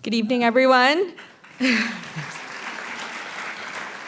Good evening, everyone.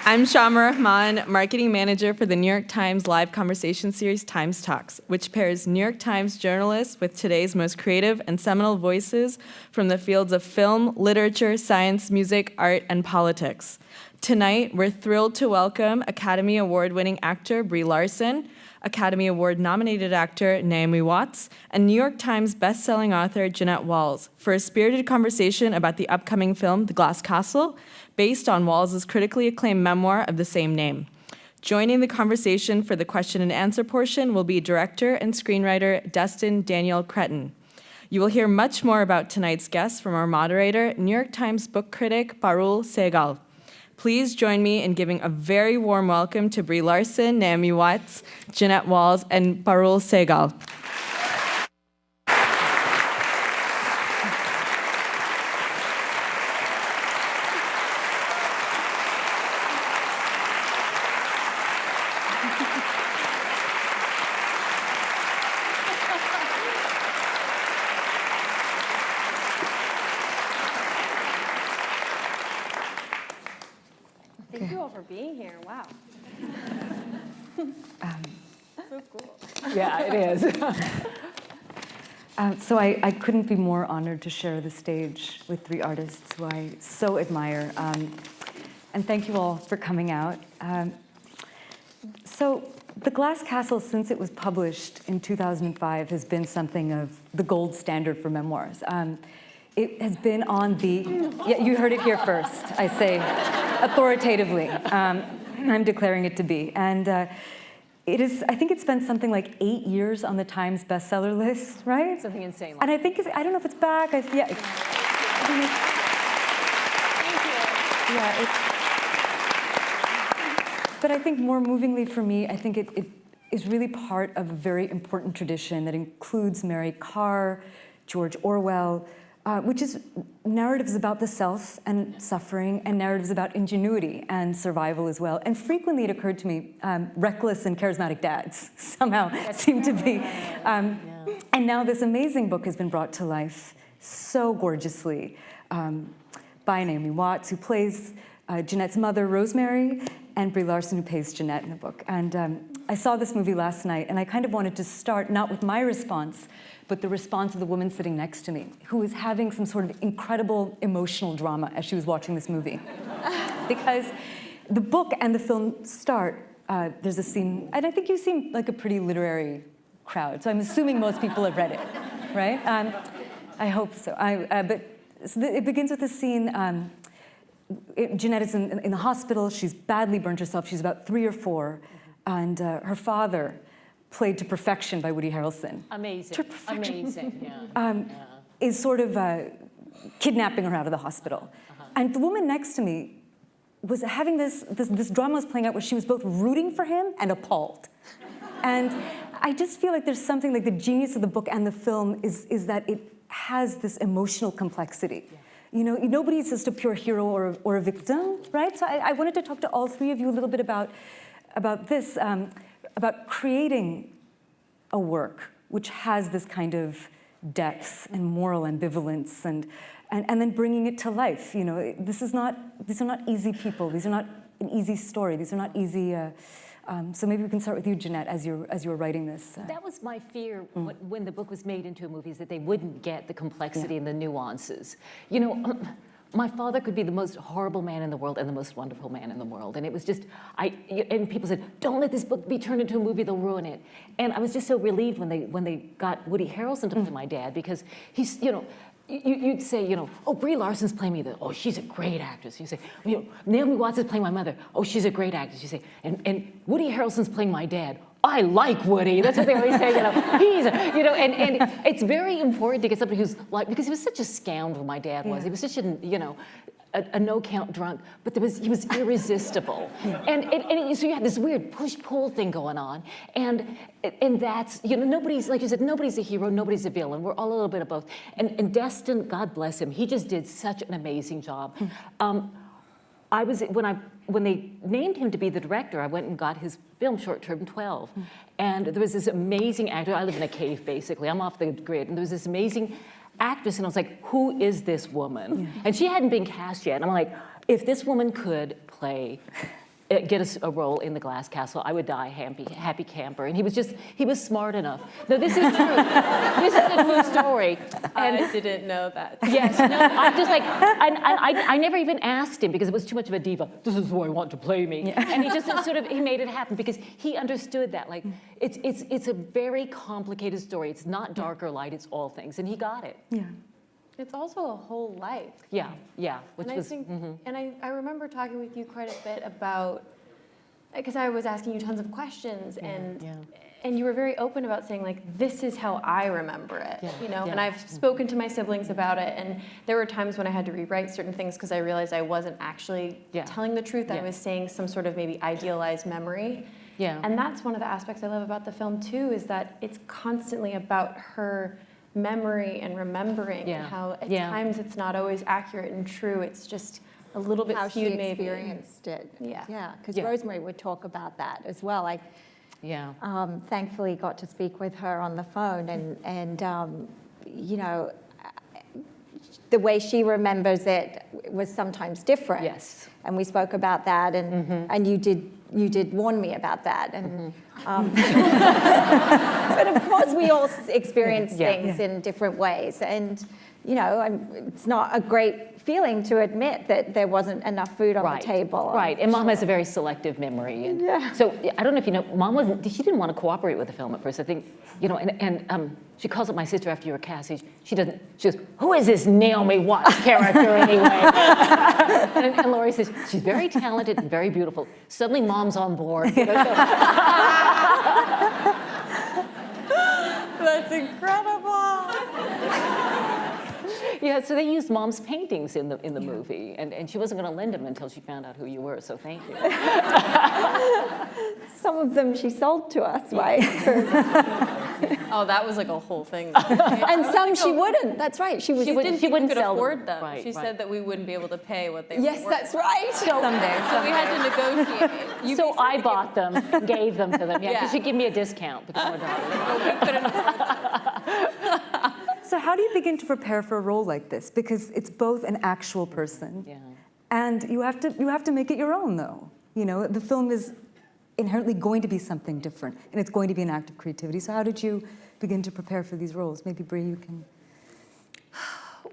I'm Shama Rahman, Marketing Manager for the New York Times live conversation series TimesTalks, which pairs New York Times journalists with today's most creative and seminal voices from the fields of film, literature, science, music, art, and politics. Tonight, we're thrilled to welcome Academy Award-winning actor Brie Larson, Academy Award-nominated actor Naomi Watts, and New York Times best-selling author Jeannette Walls for a spirited conversation about the upcoming film The Glass Castle, based on Walls' critically acclaimed memoir of the same name. Joining the conversation for the question and answer portion will be director and screenwriter Destin Daniel Cretton. You will hear much more about tonight's guest from our moderator, New York Times book critic Parul Sehgal. Please join me in giving a very warm welcome to Brie Larson, Naomi Watts, Jeannette Walls, and Parul Sehgal. Thank you all for being here. Wow. So cool. Yeah, it is. So I couldn't be more honored to share the stage with three artists who I so admire. And thank you all for coming out. So The Glass Castle, since it was published in 2005, has been something of the gold standard for memoirs. It has been on the, yeah, you heard it here first, I say authoritatively. I'm declaring it to be. And it is, I think it's spent something like 8 years on the Times bestseller list, right? Something insane. And I think, I don't know if it's back. Thank you. But I think more movingly for me, I think it is really part of a very important tradition that includes Mary Karr, George Orwell, which is narratives about the self and suffering, and narratives about ingenuity and survival as well. And frequently it occurred to me, reckless and charismatic dads somehow seem to be. And now this amazing book has been brought to life so gorgeously by Naomi Watts, who plays Jeanette's mother, Rosemary, and Brie Larson, who plays Jeanette in the book. And I saw this movie last night, and I kind of wanted to start not with my response, but the response of the woman sitting next to me, who was having some sort of incredible emotional drama as she was watching this movie. Because the book and the film start, there's a scene, and I think you seem like a pretty literary crowd, so I'm assuming most people have read it, right? I hope so. It begins with a scene, Jeanette is in the hospital, she's badly burnt herself, she's about 3 or 4, and her father, played to perfection by Woody Harrelson. Amazing. Amazing. Yeah. Is sort of kidnapping her out of the hospital. And the woman next to me was having this drama was playing out where she was both rooting for him and appalled. And I just feel like there's something like the genius of the book and the film is that it has this emotional complexity. Yeah. You know, nobody's just a pure hero or a victim, right? So I wanted to talk to all three of you a little bit about this. About creating a work which has this kind of depth and moral ambivalence and then bringing it to life. You know, these are not easy people. These are not an easy story. These are not easy. So maybe we can start with you, Jeanette, as you were writing this. That was my fear when the book was made into a movie, is that they wouldn't get the complexity and the nuances. You know, my father could be the most horrible man in the world and the most wonderful man in the world. And it was just, and people said, don't let this book be turned into a movie, they'll ruin it. And I was just so relieved when they got Woody Harrelson to play my dad, because he's, you know, you'd say, you know, oh, Brie Larson's playing me, oh, she's a great actress. You say, you know, Naomi Watts is playing my mother, oh, she's a great actress. You say, and Woody Harrelson's playing my dad, I like Woody. That's what they always say, you know. He's, you know, and it's very important to get somebody who's like, because he was such a scoundrel, my dad was. He was such a, you know, a no-count drunk, but he was irresistible. And so you had this weird push-pull thing going on, and that's, you know, nobody's, like you said, nobody's a hero, nobody's a villain. We're all a little bit of both. And Destin, God bless him, he just did such an amazing job. When they named him to be the director, I went and got his film, Short Term 12. And there was this amazing actor. I live in a cave, basically. I'm off the grid. And there was this amazing actress, and I was like, who is this woman? And she hadn't been cast yet. And I'm like, if this woman could get us a role in The Glass Castle, I would die happy camper. And he was smart enough. No, this is true. This is a true story. And I didn't know that. Yes, no, I'm just like, I never even asked him because it was too much of a diva. This is who I want to play me. Yeah. And he just he made it happen because he understood that. Like, it's a very complicated story. It's not dark or light, it's all things. And he got it. Yeah. It's also a whole life. Yeah, which And was, I think, and I remember talking with you quite a bit about, because I was asking you tons of questions, and you were very open about saying, like, this is how I remember it, you know? And I've spoken to my siblings about it, and there were times when I had to rewrite certain things because I realized I wasn't actually telling the truth. I was saying some sort of maybe idealized memory. Yeah. And that's one of the aspects I love about the film, too, is that it's constantly about her memory and remembering, and how at times it's not always accurate and true. It's just a little bit how she skewed, maybe. experienced it. Yeah. Because Rosemary would talk about that as well. I thankfully got to speak with her on the phone, and you know, the way she remembers it was sometimes different. Yes. And we spoke about that, and you did warn me about that, and but of course we all experience things in different ways, and you know, it's not a great feeling to admit that there wasn't enough food on the table. Right, and Mom has a very selective memory. And so I don't know if you know, Mom she didn't want to cooperate with the film at first. I think, you know, and she calls up my sister after you were cast. She goes, who is this Naomi Watts character anyway? and Laurie says, she's very talented and very beautiful. Suddenly Mom's on board. You know, so. That's incredible. Yeah, so they used Mom's paintings in the movie, and she wasn't going to lend them until she found out who you were. So thank you. Some of them she sold to us, right? Oh, that was like a whole thing. And some she wouldn't. That's right. She wouldn't could sell afford them. Right, She said that we wouldn't be able to pay what they were Yes, worth. that's right. Someday. So we had to negotiate. So I bought them, gave them to them. Yeah, because she'd give me a discount because I'm a daughter. We couldn't afford So how do you begin to prepare for a role like this? Because it's both an actual person, and you have to make it your own, though. You know, the film is inherently going to be something different, and it's going to be an act of creativity. So how did you begin to prepare for these roles? Maybe Brie, you can.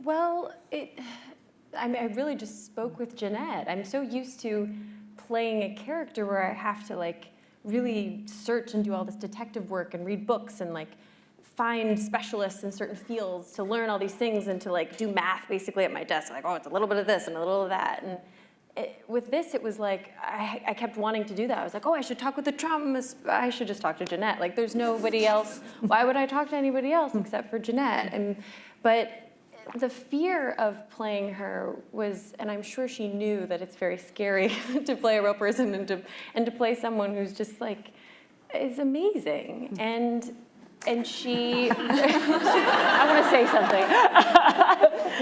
Well, I mean, I really just spoke with Jeanette. I'm so used to playing a character where I have to like really search and do all this detective work and read books and like find specialists in certain fields to learn all these things and to like do math basically at my desk. Like, oh, it's a little bit of this and a little of that. And with this, it was like, I kept wanting to do that. I was like, oh, I should talk with the trauma, I should just talk to Jeanette. Like, there's nobody else. Why would I talk to anybody else except for Jeanette? But the fear of playing her was, and I'm sure she knew that it's very scary to play a real person and to play someone who's just like, is amazing. And she, I want to say something.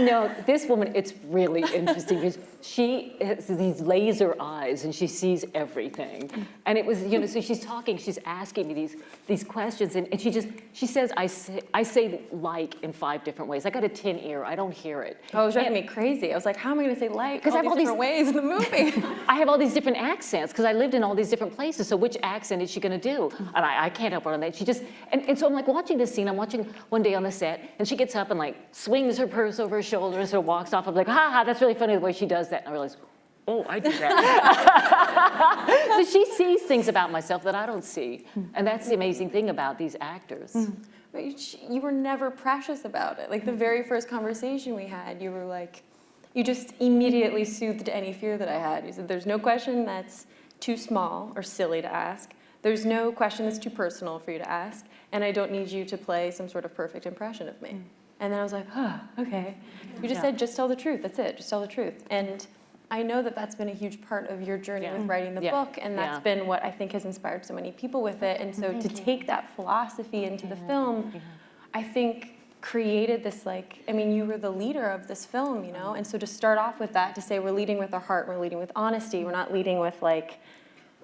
No, this woman, it's really interesting because she has these laser eyes and she sees everything. And it was, you know, so she's talking, she's asking me these questions, and she says, I say like in 5 different ways. I got a tin ear, I don't hear it. Oh, it was driving me crazy. I was like, how am I going to say like? Because I have all these different ways in the movie. I have all these different accents because I lived in all these different places. So which accent is she going to do? And I can't help her on that. She just, and so I'm like watching this scene. I'm watching one day on the set, and she gets up and like swings her purse over her shoulders or walks off. I'm like, ha ha, that's really funny the way she does that. And I realize, oh, I do that. So she sees things about myself that I don't see. And that's the amazing thing about these actors. But you were never precious about it. Like the very first conversation we had, you were like, you just immediately soothed any fear that I had. You said, there's no question that's too small or silly to ask. There's no question that's too personal for you to ask. And I don't need you to play some sort of perfect impression of me. And then I was like, oh, okay. You just said, just tell the truth. That's it. Just tell the truth. And I know that that's been a huge part of your journey with writing the book, and that's been what I think has inspired so many people with it. And so to take that philosophy into the film, I think created this, like, I mean, you were the leader of this film, you know? And so to start off with that, to say we're leading with our heart, we're leading with honesty, we're not leading with like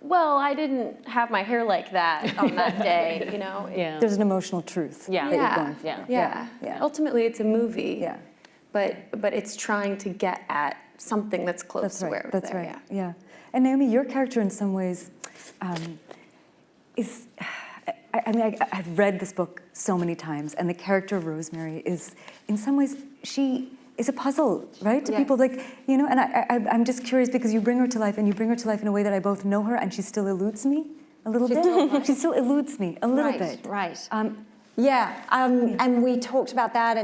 well, I didn't have my hair like that on that day, you know? Yeah. There's an emotional truth Yeah. that you're Yeah. going for. Yeah. Yeah. Yeah. Ultimately, it's a movie. Yeah. But it's trying to get at something that's close That's to where right. it was That's there. right. Yeah. Yeah. And Naomi, your character in some ways is. I mean, I've read this book so many times, and the character of Rosemary is, in some ways, she is a puzzle, right? To Yeah. people, like, you know. And I'm just curious because you bring her to life, and you bring her to life in a way that I both know her, and she still eludes me a little bit. She still eludes me a little bit. Right. Yeah. And we talked about that,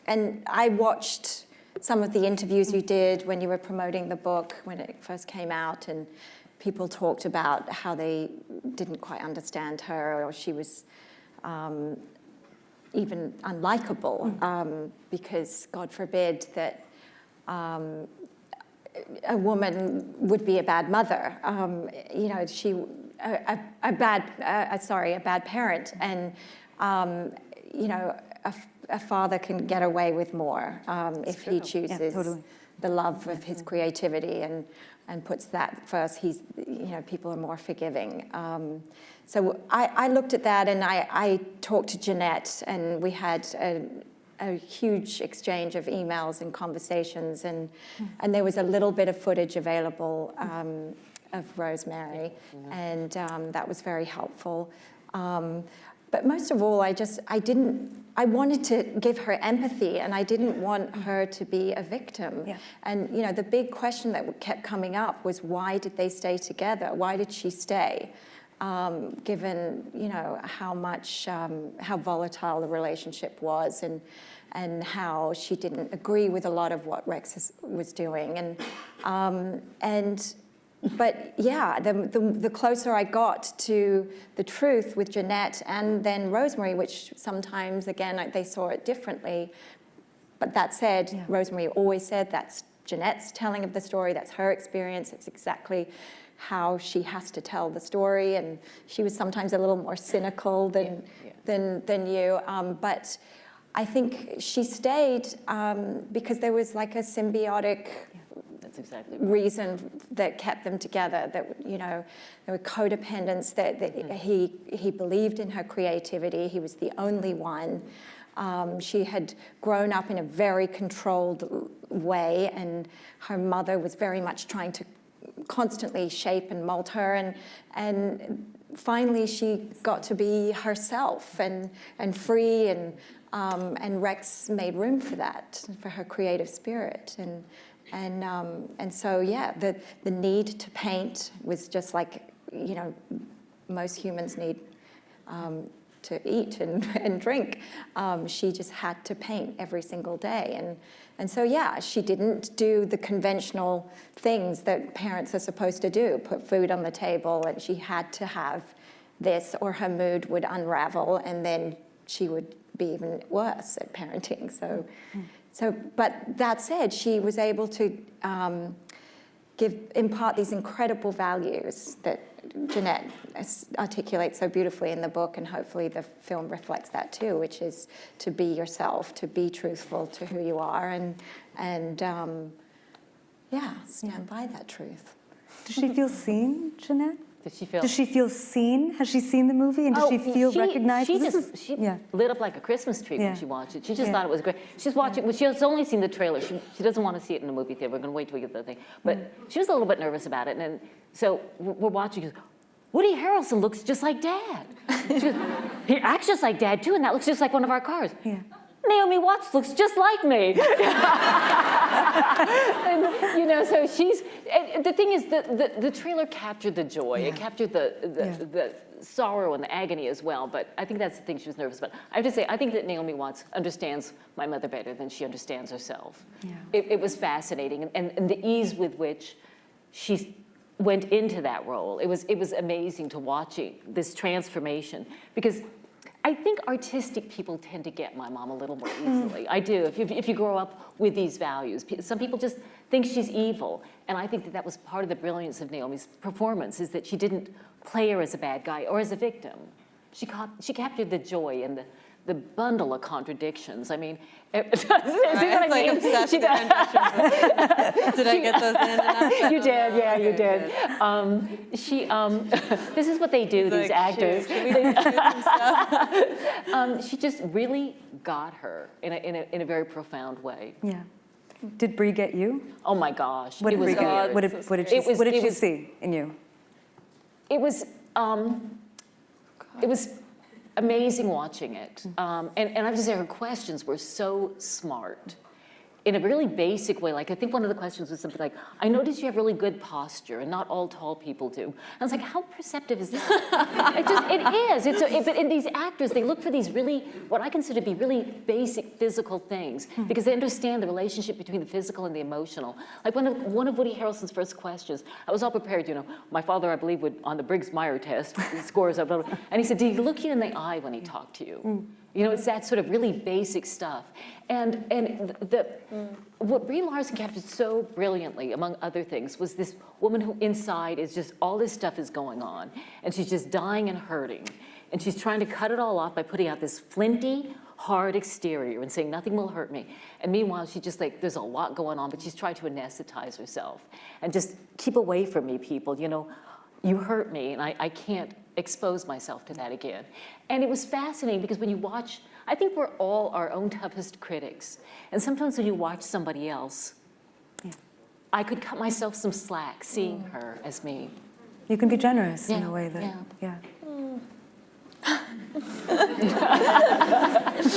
and I watched some of the interviews you did when you were promoting the book when it first came out, and people talked about how they didn't quite understand her, or she was even unlikable, because God forbid that a woman would be a bad mother. You know, a bad parent, and you know, a father can get away with more if he chooses the love of his creativity and puts that first. You know, people are more forgiving. So I looked at that, and I talked to Jeanette, and we had a huge exchange of emails and conversations, and there was a little bit of footage available of Rosemary, and that was very helpful. But most of all, I wanted to give her empathy, and I didn't want her to be a victim. Yeah. And you know, the big question that kept coming up was, why did they stay together? Why did she stay? Given, you know, how volatile the relationship was, and how she didn't agree with a lot of what Rex was doing, but yeah, the closer I got to the truth with Jeanette and then Rosemary, which sometimes, again, they saw it differently. But that said, Rosemary always said that's Jeanette's telling of the story, that's her experience, it's exactly how she has to tell the story. And she was sometimes a little more cynical than you. But I think she stayed because there was like a symbiotic reason that kept them together, that, you know, there were codependence, that he believed in her creativity. He was the only one. She had grown up in a very controlled way, and her mother was very much trying to constantly shape and mold her, and finally she got to be herself and free, and Rex made room for that, for her creative spirit. And so, yeah, the need to paint was just like, you know, most humans need to eat and drink. She just had to paint every single day. And so, yeah, she didn't do the conventional things that parents are supposed to do, put food on the table, and she had to have this or her mood would unravel, and then she would be even worse at parenting. So, but that said, she was able to impart these incredible values that Jeanette articulates so beautifully in the book, and hopefully the film reflects that too, which is to be yourself, to be truthful to who you are, and stand by that truth. Does she feel seen, Jeanette? Does she feel seen? Has she seen the movie, and does she feel recognized? She lit up like a Christmas tree when she watched it. She just thought it was great. She's watching. Well, she has only seen the trailer. She doesn't want to see it in the movie theater. We're going to wait till we get the thing. But she was a little bit nervous about it, and so we're watching. She goes, Woody Harrelson looks just like Dad. She goes, he acts just like Dad too, and that looks just like one of our cars. Yeah. Naomi Watts looks just like me. And, you know, so she's, and the thing is, the trailer captured the joy. It captured the sorrow and the agony as well, but I think that's the thing she was nervous about. I have to say, I think that Naomi Watts understands my mother better than she understands herself. Yeah. It was fascinating, and the ease with which she went into that role. It was amazing to watch this transformation, because I think artistic people tend to get my mom a little more easily. I do. If you grow up with these values, some people just think she's evil, and I think that was part of the brilliance of Naomi's performance, is that she didn't play her as a bad guy or as a victim. She captured the joy and the bundle of contradictions. I mean, It's like obsessed with industrial. Did I get those in enough? you did, yeah, you did. This is what they do, these actors. Shoot we shoot some stuff? She just really got her in a very profound way. Yeah. Did Brie get you? Oh my gosh, What it did was Brie get you? weird. What did she see in you? It was amazing watching it. And I have to say, her questions were so smart in a really basic way. Like, I think one of the questions was something like, I noticed you have really good posture, and not all tall people do. And I was like, how perceptive is that? It is. But in these actors, they look for these really, what I consider to be really basic physical things, because they understand the relationship between the physical and the emotional. Like one of Woody Harrelson's first questions, I was all prepared, my father, I believe, would, on the Briggs-Meyer test, he scores up, blah, blah, and he said, did he look you in the eye when he talked to you? It's that sort of really basic stuff. And what Brie Larson captured so brilliantly, among other things, was this woman who inside is just, all this stuff is going on, and she's just dying and hurting. And she's trying to cut it all off by putting out this flinty, hard exterior and saying, nothing will hurt me. And meanwhile, she just there's a lot going on, but she's trying to anesthetize herself. And just keep away from me, people, you hurt me, and I can't expose myself to that again. And it was fascinating because when you watch, I think we're all our own toughest critics. And sometimes when you watch somebody else, I could cut myself some slack seeing her as me. You can be generous in a way that,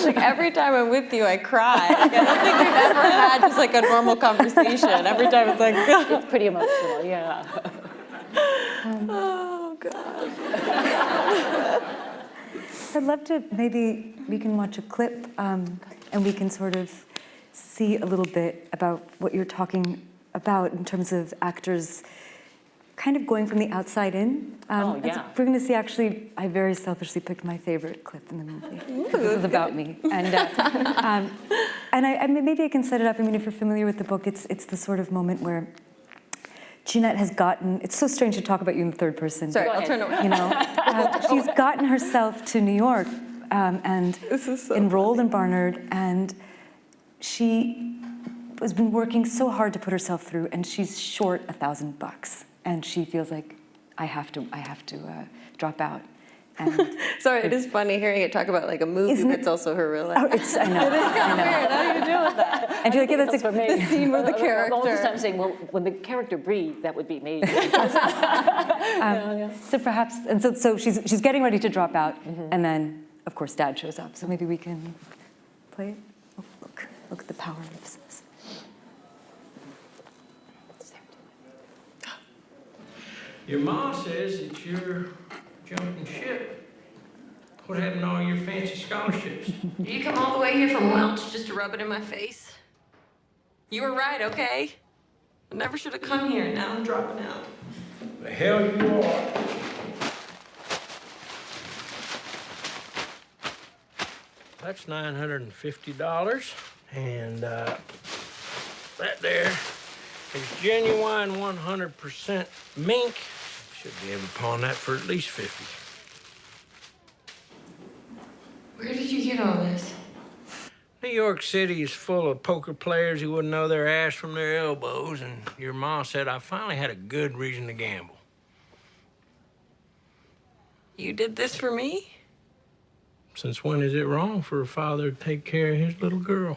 Like every time I'm with you, I cry. Like, I don't think we've ever had just like a normal conversation. Every time it's like, It's pretty emotional, yeah. oh God. So I'd love to, maybe we can watch a clip and we can sort of see a little bit about what you're talking about in terms of actors kind of going from the outside in. Oh, yeah. We're going to see, actually, I very selfishly picked my favorite clip in the movie. This is about me. And maybe I can set it up. I mean, if you're familiar with the book, it's the sort of moment where Jeanette has gotten, it's so strange to talk about you in the third person. Sorry, I'll turn away. She's gotten herself to New York and enrolled in Barnard, and she has been working so hard to put herself through, and she's short $1,000, and she feels like I have to drop out. And Sorry, it is funny hearing it talk about like a movie that's also her real life. I know. It is kind of weird. How do you deal with that? And you're like, yeah, that's for me. The scene where the character. All the time saying, well, when the character Brie, that would be me. So perhaps, and so she's getting ready to drop out, and then of course Dad shows up. So maybe we can play it. Oh, look at the power of this. Your mom says that you're jumping ship. What happened to all your fancy scholarships? You come all the way here from Welch just to rub it in my face? You were right, okay? I never should have come here, and now I'm dropping out. The hell you are. That's $950, and that there is genuine 100% mink. Should be able to pawn that for at least $50. Where did you get all this? New York City is full of poker players who wouldn't know their ass from their elbows, and your ma said I finally had a good reason to gamble. You did this for me? Since when is it wrong for a father to take care of his little girl?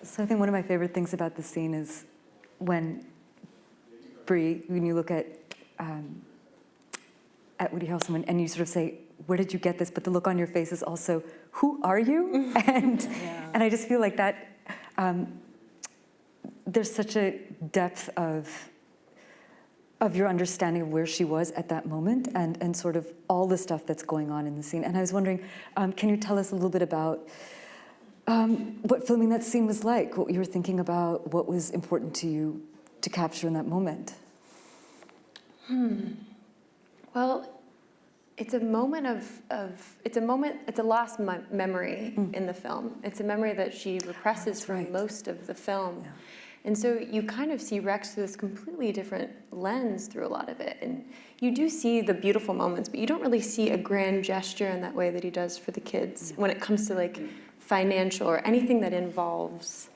So I think one of my favorite things about this scene is when Brie, when you look at Woody Harrelson and you sort of say, where did you get this? But the look on your face is also, who are you? And I just feel like that, there's such a depth of your understanding of where she was at that moment and sort of all the stuff that's going on in the scene. And I was wondering, can you tell us a little bit about what filming that scene was like, what you were thinking about, what was important to you to capture in that moment? Well, it's a moment it's a lost memory in the film. It's a memory that she represses for most of the film. And so you kind of see Rex through this completely different lens through a lot of it. And you do see the beautiful moments, but you don't really see a grand gesture in that way that he does for the kids when it comes to like financial or anything that involves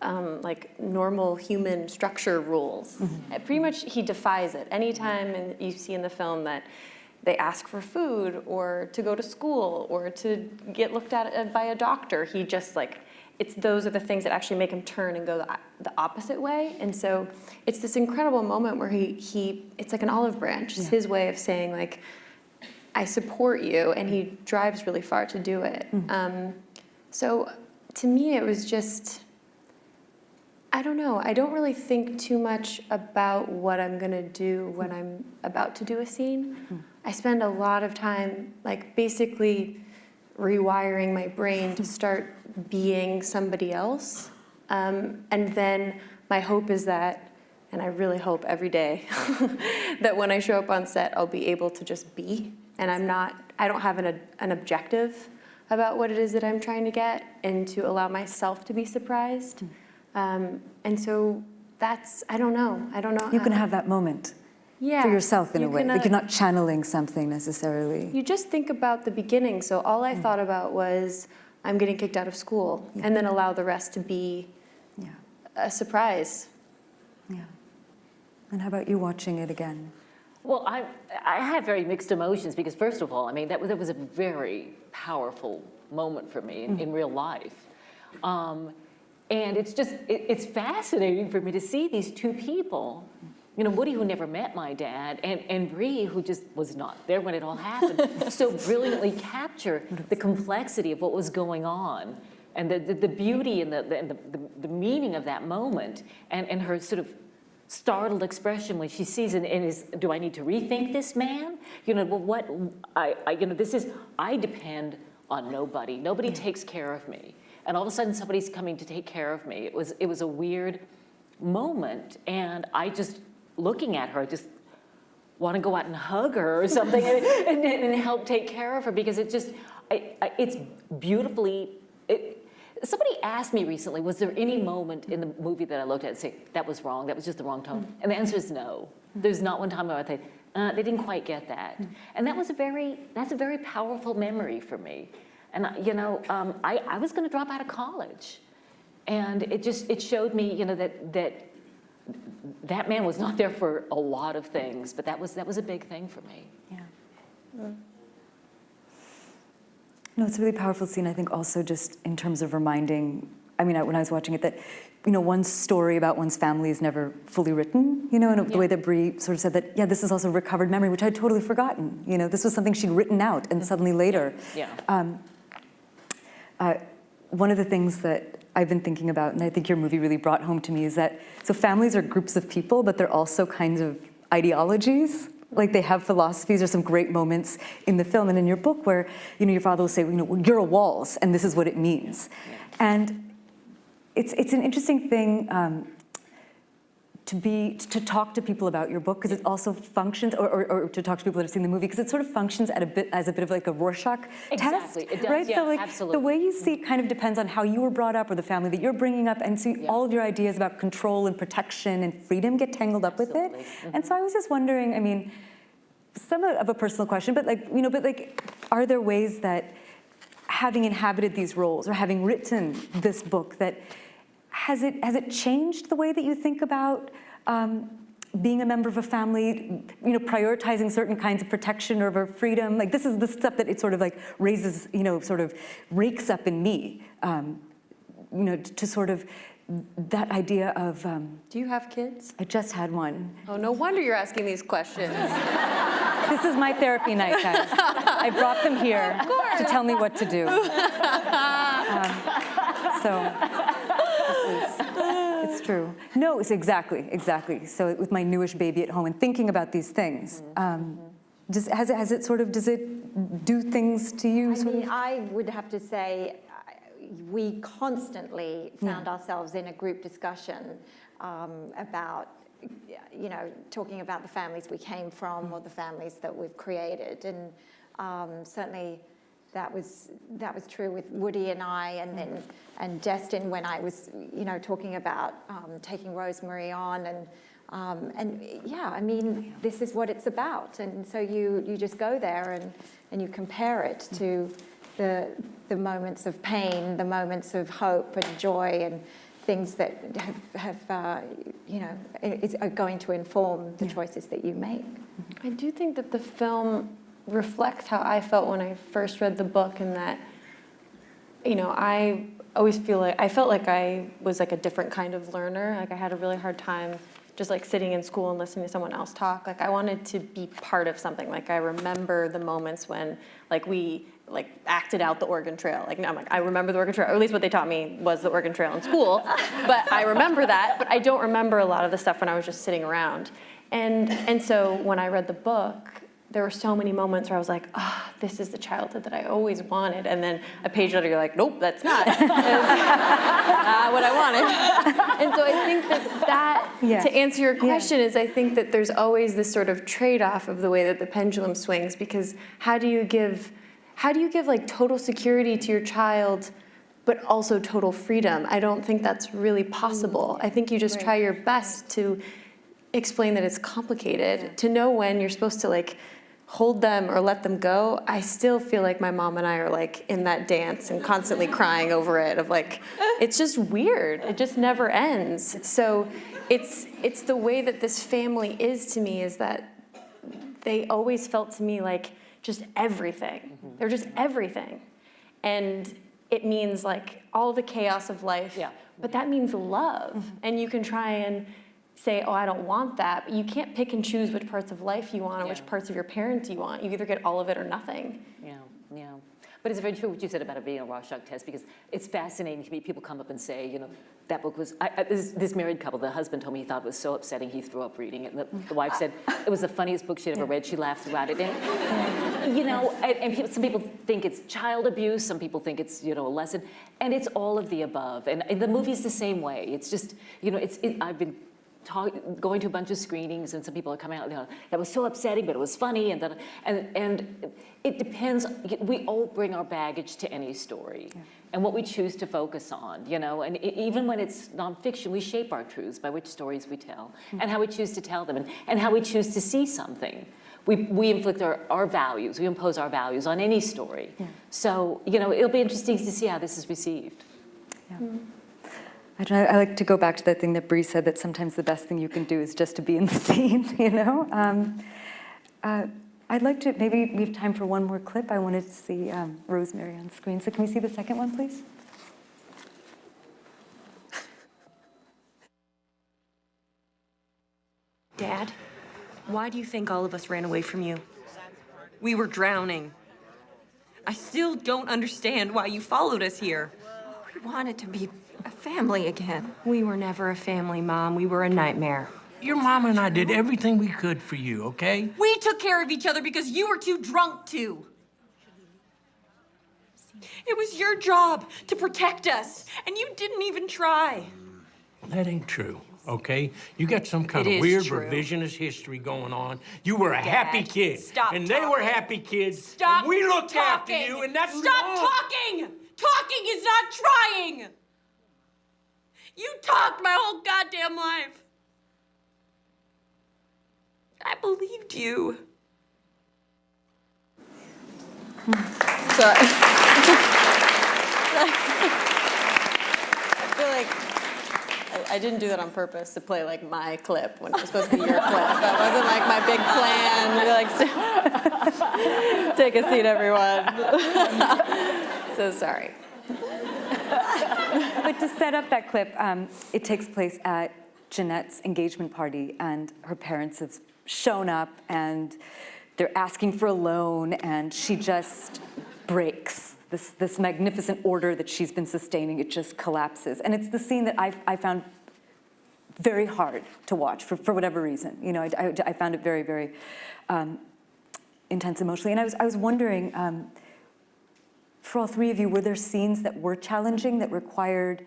like normal human structure rules. Pretty much he defies it. Anytime you see in the film that they ask for food or to go to school or to get looked at by a doctor, he just like, those are the things that actually make him turn and go the opposite way. And so it's this incredible moment where it's like an olive branch. It's his way of saying like, I support you, and he drives really far to do it. So to me, it was just, I don't know. I don't really think too much about what I'm gonna do when I'm about to do a scene. I spend a lot of time like basically rewiring my brain to start being somebody else. And then my hope is that, and I really hope every day, that when I show up on set, I'll be able to just be. And I don't have an objective about what it is that I'm trying to get, and to allow myself to be surprised. And so I don't know. You can have that moment for yourself in a way. Like you're not channeling something necessarily. You just think about the beginning. So all I thought about was, I'm getting kicked out of school, and then allow the rest to be a surprise. Yeah. And how about you watching it again? Well, I have very mixed emotions because, first of all, I mean, that was a very powerful moment for me in real life. And it's fascinating for me to see these two people, you know, Woody, who never met my dad, and Brie, who just was not there when it all happened, so brilliantly capture the complexity of what was going on, and the beauty and the meaning of that moment, and her sort of startled expression when she sees it and is, do I need to rethink this man? You know, well, I depend on nobody. Nobody takes care of me. And all of a sudden somebody's coming to take care of me. It was a weird moment, and I just, looking at her, I just want to go out and hug her or something and help take care of her, because it's beautifully, somebody asked me recently, was there any moment in the movie that I looked at and say, that was wrong, that was just the wrong tone? And the answer is no. There's not one time where I think, they didn't quite get that. And that's a very powerful memory for me. And you know, I was going to drop out of college, and it showed me, you know, that man was not there for a lot of things, but that was a big thing for me. Yeah. No, it's a really powerful scene. I think also just in terms of reminding. I mean, when I was watching it, that, you know, one's story about one's family is never fully written, you know, and the way that Brie sort of said that, yeah, this is also recovered memory, which I'd totally forgotten. You know, this was something she'd written out, and suddenly later. One of the things that I've been thinking about, and I think your movie really brought home to me, is that, so families are groups of people, but they're also kinds of ideologies. Like they have philosophies. There's some great moments in the film and in your book where, you know, your father will say, you know, well, you're a Walls, and this is what it means. And it's an interesting thing to talk to people about your book, because it also functions, or to talk to people that have seen the movie, because it sort of functions as a bit of like a Rorschach test, it does, right? yeah, So like absolutely. the way you see it kind of depends on how you were brought up, or the family that you're bringing up, and see all of your ideas about control and protection and freedom get tangled up with it. And so I was just wondering, I mean, somewhat of a personal question, but like, you know, are there ways that having inhabited these roles, or having written this book, that has it changed the way that you think about being a member of a family, you know, prioritizing certain kinds of protection or freedom? Like, this is the stuff that it sort of like raises, you know, sort of rakes up in me, you know, to sort of that idea of... Do you have kids? I just had one. Oh, no wonder you're asking these questions. This is my therapy night, guys. I brought them here to tell me what to do. It's true. No, it's exactly. So with my newish baby at home and thinking about these things, does it do things to you? I mean, I would have to say we constantly found ourselves in a group discussion about, you know, talking about the families we came from or the families that we've created. And certainly that was true with Woody and I, and then and Destin when I was talking about taking Rosemary on, and yeah, I mean, this is what it's about, and so you just go there and you compare it to the moments of pain, the moments of hope and joy, and things that are going to inform the choices that you make. I do think that the film reflects how I felt when I first read the book, and that, I always I felt like I was like a different kind of learner. Like I had a really hard time just like sitting in school and listening to someone else talk. Like I wanted to be part of something. Like I remember the moments when like we acted out the Oregon Trail. I remember the Oregon Trail, or at least what they taught me was the Oregon Trail in school. But I remember that, but I don't remember a lot of the stuff when I was just sitting around. And so when I read the book, there were so many moments where I was like, this is the childhood that I always wanted. And then a page later, you're like, nope, that's not what I wanted. And so I think that to answer your question is I think that there's always this sort of trade-off of the way that the pendulum swings, because how do you give like total security to your child, but also total freedom? I don't think that's really possible. I think you just try your best to explain that it's complicated, to know when you're supposed to like hold them or let them go. I still feel like my mom and I are like in that dance and constantly crying over it of like, it's just weird. It just never ends. So it's the way that this family is to me, is that they always felt to me like just everything. They're just everything. And it means like all the chaos of life, but that means love. And you can try and say, I don't want that, but you can't pick and choose which parts of life you want or which parts of your parents you want. You either get all of it or nothing. Yeah. But it's very true what you said about it being a Rorschach test, because it's fascinating to me. People come up and say, that book was, this married couple, the husband told me he thought it was so upsetting he threw up reading it. And the wife said it was the funniest book she'd ever read. She laughed throughout it. And some people think it's child abuse. Some people think it's, a lesson. And it's all of the above. And the movie's the same way. It's just, I've been going to a bunch of screenings, and some people are coming out, that was so upsetting, but it was funny, and it depends. We all bring our baggage to any story, and what we choose to focus on, and even when it's nonfiction, we shape our truths by which stories we tell, and how we choose to tell them, and how we choose to see something. We inflict our values, we impose our values on any story. So, it'll be interesting to see how this is received. I like to go back to that thing that Brie said, that sometimes the best thing you can do is just to be in the scene, I'd like to, maybe we have time for one more clip. I wanted to see Rosemary on screen. So can we see the second one, please? Dad, why do you think all of us ran away from you? We were drowning. I still don't understand why you followed us here. We wanted to be a family again. We were never a family, Mom. We were a nightmare. Your mom and I did everything we could for you, okay? We took care of each other because you were too drunk to. It was your job to protect us, and you didn't even try. That ain't true, okay? You got some kind of weird revisionist history going on. You were a happy kid. Stop and they were happy kids. Stop and we looked talking. after you, and that's Stop wrong. talking! Talking is not trying! You talked my whole goddamn life. I believed you. Sorry. I feel like I didn't do that on purpose to play like my clip when it was supposed to be your clip. That wasn't like my big plan. Like, take a seat, everyone. So sorry. But to set up that clip, it takes place at Jeanette's engagement party, and her parents have shown up, and they're asking for a loan, and she just breaks. This magnificent order that she's been sustaining, it just collapses. And it's the scene that I found very hard to watch for whatever reason. I found it very, very intense emotionally. And I was wondering, for all three of you, were there scenes that were challenging, that required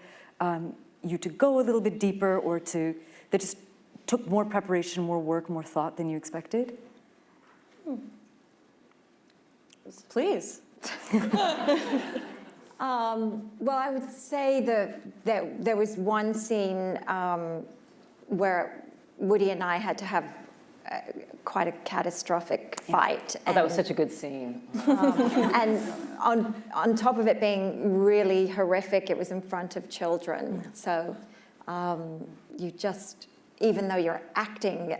you to go a little bit deeper, or that just took more preparation, more work, more thought than you expected? Please. Well, I would say that there was one scene where Woody and I had to have quite a catastrophic fight. Oh, that was such a good scene. And on top of it being really horrific, it was in front of children. So you just, even though you're acting,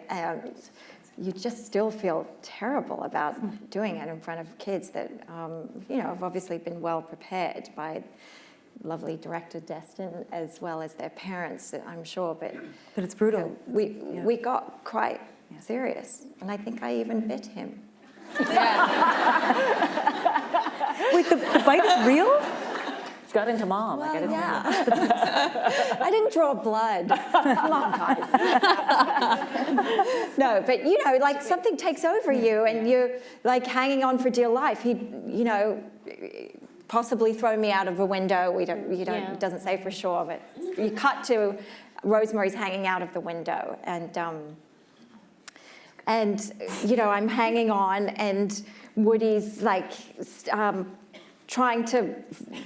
you just still feel terrible about doing it in front of kids that, have obviously been well prepared by lovely director Destin as well as their parents, I'm sure. But it's brutal. We got quite serious, and I think I even bit him. Wait, the bite is real? She got into Mom. Well, I got into yeah. Mom. I didn't draw blood. Come on, guys. No, but like something takes over you, and you're like hanging on for dear life. He'd, possibly throw me out of a window. It doesn't say for sure, but you cut to Rosemary's hanging out of the window, and I'm hanging on, and Woody's like trying to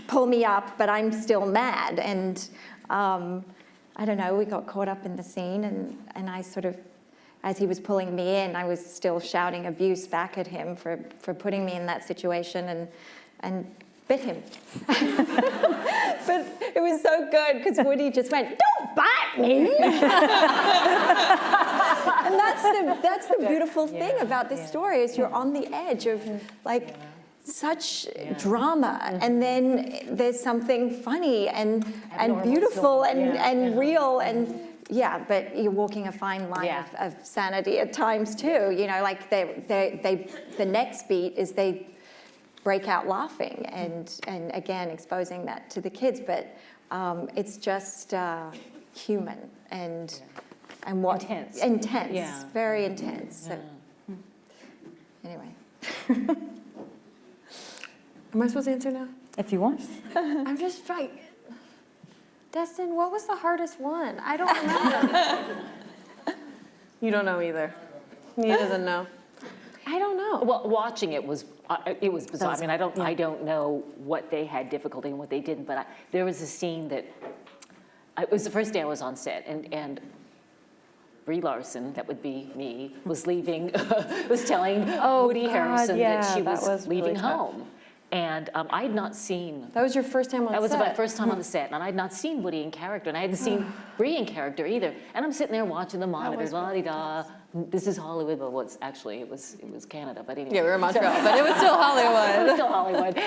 pull me up, but I'm still mad, and I don't know, we got caught up in the scene, and I sort of, as he was pulling me in, I was still shouting abuse back at him for putting me in that situation, and bit him. But it was so good because Woody just went, "Don't bite me!" And that's the beautiful thing about this story is you're on the edge of like such drama, and then there's something funny and beautiful and real, and but you're walking a fine line of sanity at times too. Like the next beat is they break out laughing and again exposing that to the kids, but it's just human and what intense, very intense. So anyway. Am I supposed to answer now? If you want. I'm just trying. Destin, what was the hardest one? I don't remember. You don't know either. He doesn't know. I don't know. Well, watching it was bizarre. I mean, I don't know what they had difficulty and what they didn't, but there was a scene that it was the first day I was on set, and Brie Larson, that would be me, was leaving, was telling Woody Harrelson that she was leaving home. And I had not seen... That was your first time on set? That was my first time on the set, and I had not seen Woody in character, and I hadn't seen Brie in character either. And I'm sitting there watching the monitors, la-di-da. This is Hollywood, but it was Canada, but anyway. Yeah, we were in Montreal, but it was still Hollywood. It was still Hollywood.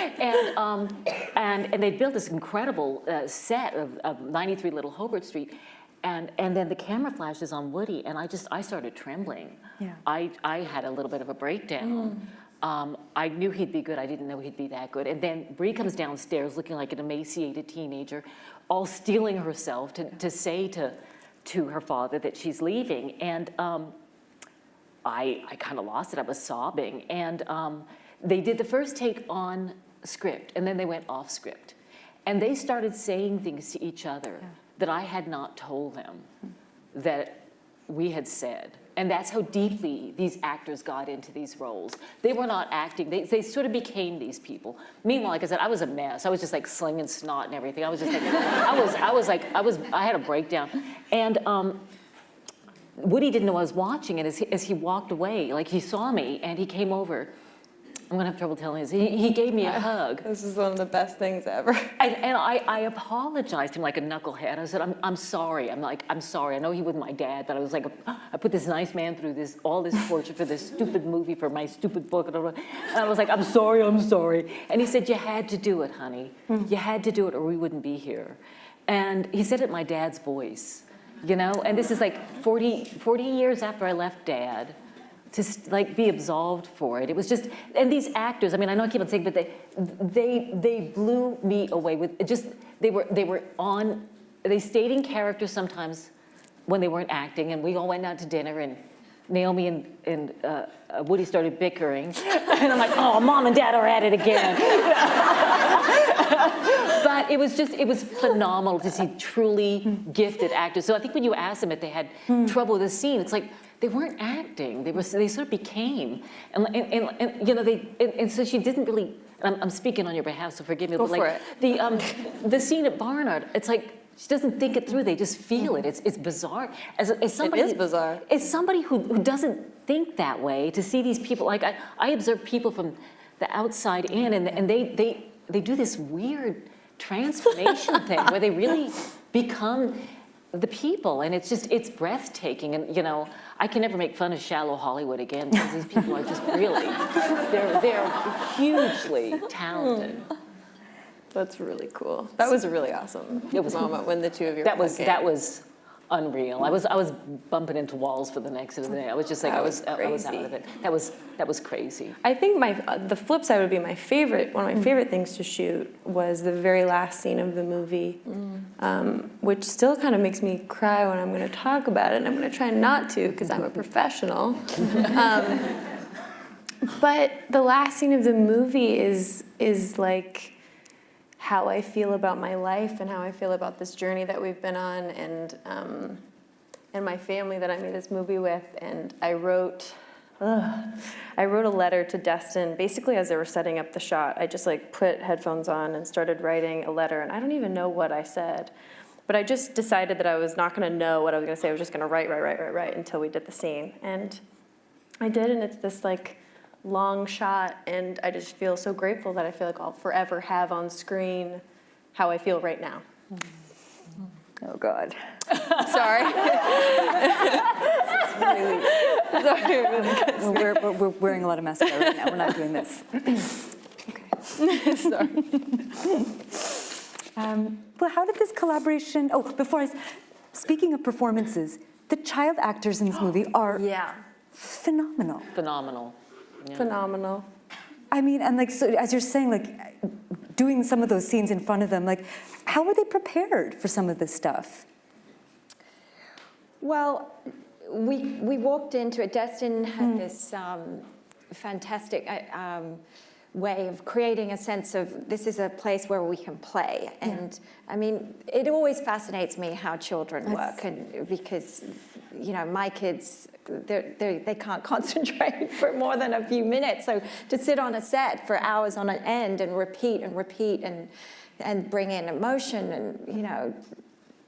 And they built this incredible set of 93 Little Hobart Street, and then the camera flashes on Woody, and I started trembling. Yeah. I had a little bit of a breakdown. I knew he'd be good. I didn't know he'd be that good. And then Brie comes downstairs looking like an emaciated teenager, all steeling herself to say to her father that she's leaving. And I kind of lost it. I was sobbing. And they did the first take on script, and then they went off script. And they started saying things to each other that I had not told them that we had said. And that's how deeply these actors got into these roles. They were not acting, they sort of became these people. Meanwhile, like I said, I was a mess. I was just like slinging snot and everything. I was just like, I had a breakdown. And Woody didn't know I was watching, and as he walked away, like he saw me and he came over. I'm gonna have trouble telling this. He gave me a hug. This is one of the best things ever. And I apologized to him like a knucklehead. I said, I'm sorry. I'm sorry. I know he wasn't my dad, but I was like, I put this nice man through all this torture for this stupid movie, for my stupid book. And I was like, I'm sorry. And he said, you had to do it, honey. You had to do it or we wouldn't be here. And he said it in my dad's voice, and this is like 40 years after I left Dad. To like be absolved for it. It was just, and these actors, I mean, I know I keep on saying, but they blew me away with it. Just, they stayed in character sometimes when they weren't acting, and we all went out to dinner, and Naomi and Woody started bickering, and I'm like, oh, Mom and Dad are at it again. But it was phenomenal to see truly gifted actors. So I think when you ask them if they had trouble with the scene, it's like, they weren't acting. They sort of became, and so she didn't really and I'm speaking on your behalf, so forgive me, Go but for the scene at Barnard, it's like, she doesn't think it through, they just feel it. It's bizarre. As somebody, It is bizarre. As somebody who doesn't think that way, to see these people, like I observe people from the outside in, and they do this weird transformation thing where they really become the people, and it's breathtaking. And I can never make fun of shallow Hollywood again, because these people are just really, they're hugely talented. That's really cool. That was a really awesome moment when the two of you That was unreal. I was bumping into walls for the next day. I was just like, I was out of it. That was crazy. I think the flip side would be one of my favorite things to shoot was the very last scene of the movie, which still kind of makes me cry when I'm going to talk about it, and I'm going to try not to because I'm a professional. But the last scene of the movie is like how I feel about my life and how I feel about this journey that we've been on, and my family that I made this movie with. And I wrote a letter to Destin basically as they were setting up the shot. I just put headphones on and started writing a letter, and I don't even know what I said, but I just decided that I was not going to know what I was going to say. I was just going to write until we did the scene, and I did. And it's this long shot, and I just feel so grateful that I feel like I'll forever have on screen how I feel right now. Oh, God. Sorry. We're wearing a lot of mascara right now. We're not doing this. Okay. Sorry. Well, how did this collaboration... speaking of performances, the child actors in this movie are phenomenal. Phenomenal. Yeah. Phenomenal. I mean, and so as you're saying, doing some of those scenes in front of them, how were they prepared for some of this stuff? Well, we walked into it. Destin had this fantastic way of creating a sense of this is a place where we can play. And I mean, it always fascinates me how children work, and because my kids, they can't concentrate for more than a few minutes. So to sit on a set for hours on end and repeat and bring in emotion and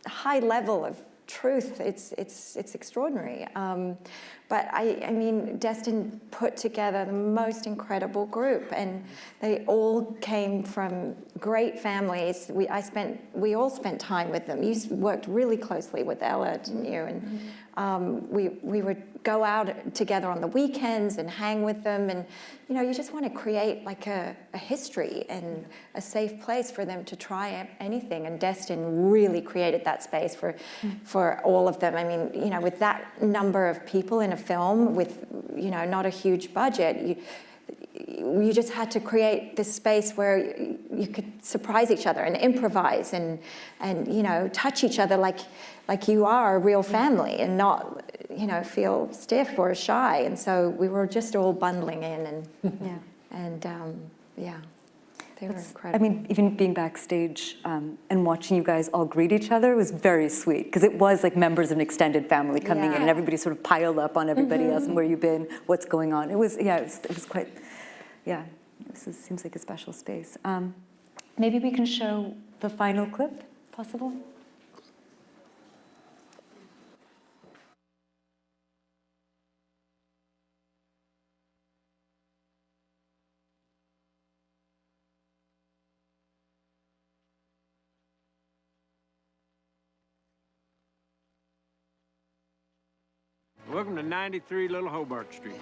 high level of truth, it's extraordinary. But I mean, Destin put together the most incredible group, and they all came from great families. We all spent time with them. You worked really closely with Ella, didn't you? And we would go out together on the weekends and hang with them, and you just want to create a history and a safe place for them to try anything. And Destin really created that space for all of them. I mean, with that number of people in a film with not a huge budget, you just had to create this space where you could surprise each other and improvise and touch each other like you are a real family, and not feel stiff or shy. And so we were just all bundling in, and they were incredible. I mean, even being backstage and watching you guys all greet each other was very sweet, because it was like members of an extended family coming in, and everybody sort of piled up on everybody else and where you've been, what's going on. It was quite, seems like a special space. Maybe we can show the final clip, possible? Welcome to 93 Little Hobart Street.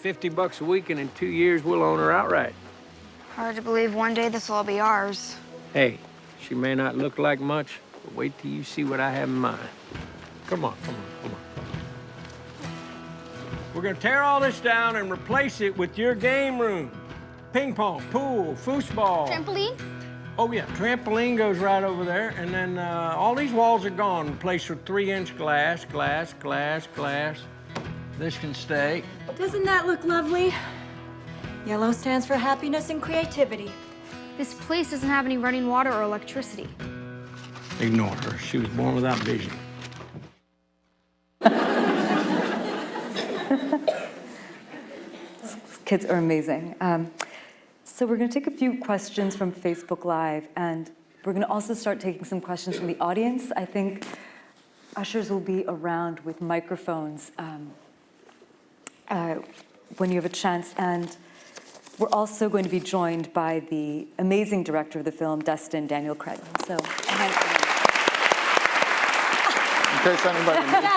$50 a week, and in 2 years, we'll own her outright. Hard to believe one day this will all be ours. Hey, she may not look like much, but wait till you see what I have in mind. Come on. We're gonna tear all this down and replace it with your game room. Ping pong, pool, foosball. Trampoline? Oh yeah, trampoline goes right over there, and then all these walls are gone, replaced with 3-inch glass. This can stay. Doesn't that look lovely? Yellow stands for happiness and creativity. This place doesn't have any running water or electricity. Ignore her. She was born without vision. Kids are amazing. So we're going to take a few questions from Facebook Live, and we're going to also start taking some questions from the audience. I think ushers will be around with microphones when you have a chance. And we're also going to be joined by the amazing director of the film, Destin Daniel Cretton. So, a hand for him. In case anybody needs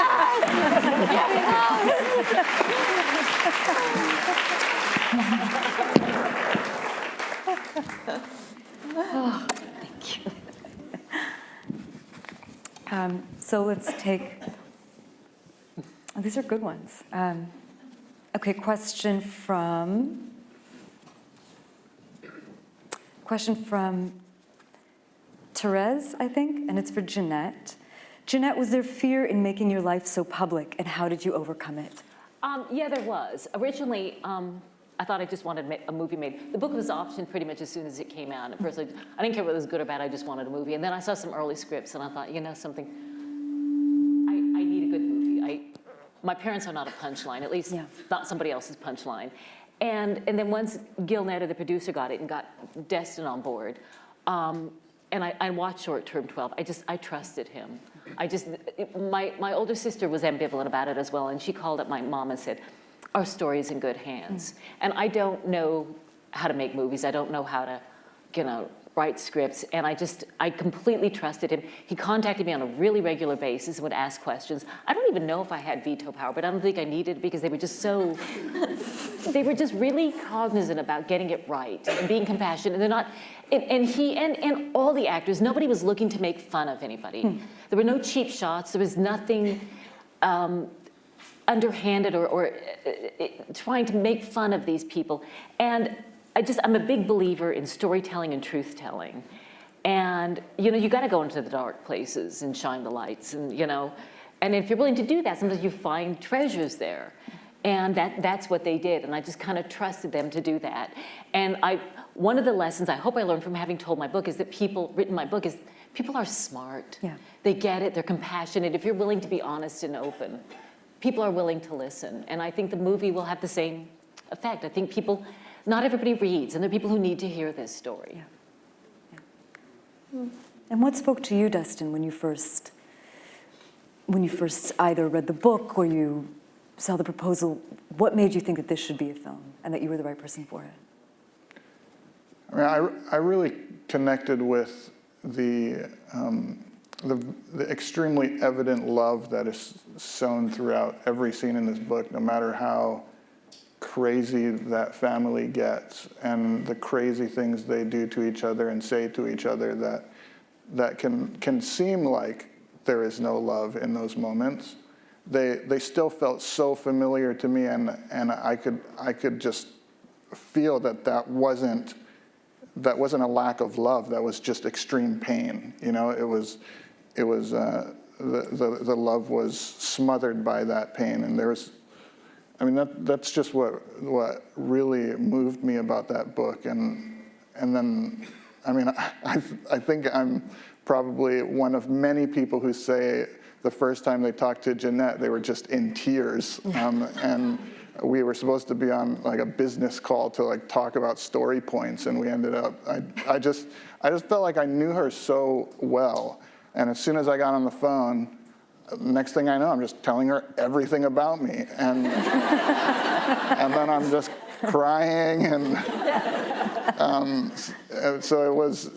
Oh, thank you. So let's take, these are good ones. Okay, question from Therese, I think, and it's for Jeanette. Jeanette, was there fear in making your life so public, and how did you overcome it? Yeah, there was. Originally, I thought I just wanted a movie made. The book was optioned pretty much as soon as it came out. At first, I didn't care whether it was good or bad, I just wanted a movie. And then I saw some early scripts, and I thought, you know something, I need a good movie. My parents are not a punchline, at least not somebody else's punchline. And then once Gil Netter, the producer, got it and got Destin on board, and I watched Short Term 12, I trusted him. My older sister was ambivalent about it as well, and she called up my mom and said, our story is in good hands. And I don't know how to make movies. I don't know how to, write scripts. And I completely trusted him. He contacted me on a really regular basis and would ask questions. I don't even know if I had veto power, but I don't think I needed it because they were just they were just really cognizant about getting it right and being compassionate. And they're not, and he and all the actors, nobody was looking to make fun of anybody. There were no cheap shots. There was nothing underhanded or trying to make fun of these people. And I'm a big believer in storytelling and truth-telling. And, you got to go into the dark places and shine the lights, and if you're willing to do that, sometimes you find treasures there. And that's what they did, and I just kind of trusted them to do that. And one of the lessons I hope I learned from having told my book is that people are smart. Yeah. They get it, they're compassionate. If you're willing to be honest and open, people are willing to listen. And I think the movie will have the same effect. I think not everybody reads, and there are people who need to hear this story. Yeah. And what spoke to you, Destin, when you first either read the book or you saw the proposal? What made you think that this should be a film and that you were the right person for it? I really connected with the extremely evident love that is shown throughout every scene in this book, no matter how crazy that family gets and the crazy things they do to each other and say to each other that can seem like there is no love in those moments. They still felt so familiar to me, and I could just feel that wasn't a lack of love. That was just extreme pain. It was the love was smothered by that pain, and that's just what really moved me about that book. And then, I think I'm probably one of many people who say the first time they talked to Jeanette, they were just in tears. And we were supposed to be on like a business call to talk about story points, and we ended up, I just felt like I knew her so well. And as soon as I got on the phone, next thing I know, I'm just telling her everything about me. And then I'm just crying. And so it was,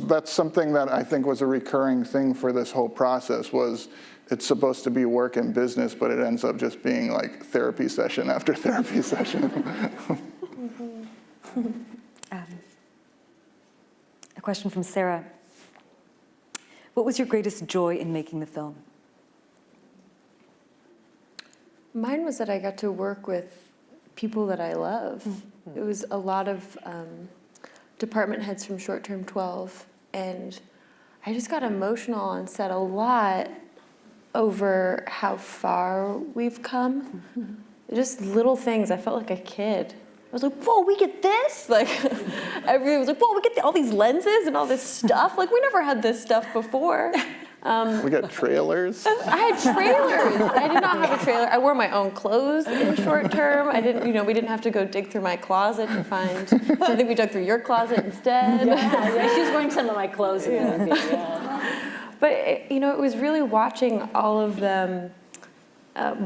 that's something that I think was a recurring thing for this whole process was it's supposed to be work and business, but it ends up just being like therapy session after therapy session. A question from Sarah. What was your greatest joy in making the film? Mine was that I got to work with people that I love. It was a lot of department heads from Short Term 12, and I just got emotional on set a lot over how far we've come. Just little things. I felt like a kid. I was like, whoa, we get this? Everybody was like, whoa, we get all these lenses and all this stuff. We never had this stuff before. We got trailers. I had trailers. I did not have a trailer. I wore my own clothes in short term. I didn't, we didn't have to go dig through my closet to find. I think we dug through your closet instead. Yeah, she was wearing some of my clothes in the movie. Yeah. But it was really watching all of them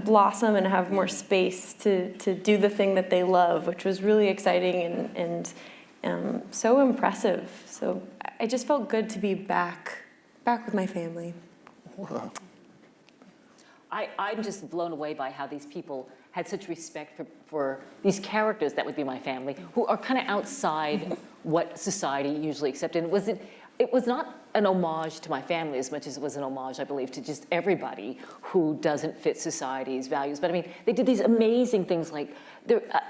blossom and have more space to do the thing that they love, which was really exciting and so impressive. So I just felt good to be back with my family. Wow. I'm just blown away by how these people had such respect for these characters that would be my family, who are kind of outside what society usually accepted. It was not an homage to my family as much as it was an homage, I believe, to just everybody who doesn't fit society's values. But I mean, they did these amazing things like,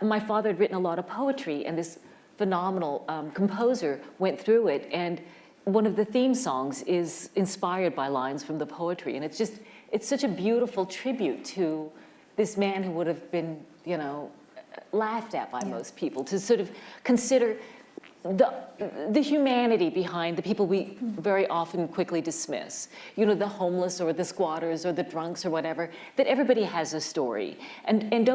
my father had written a lot of poetry, and this phenomenal composer went through it, and one of the theme songs is inspired by lines from the poetry, and it's such a beautiful tribute to this man who would have been, laughed at by most people, to sort of consider the humanity behind the people we very often quickly dismiss. The homeless or the squatters or the drunks or whatever, that everybody has a story. And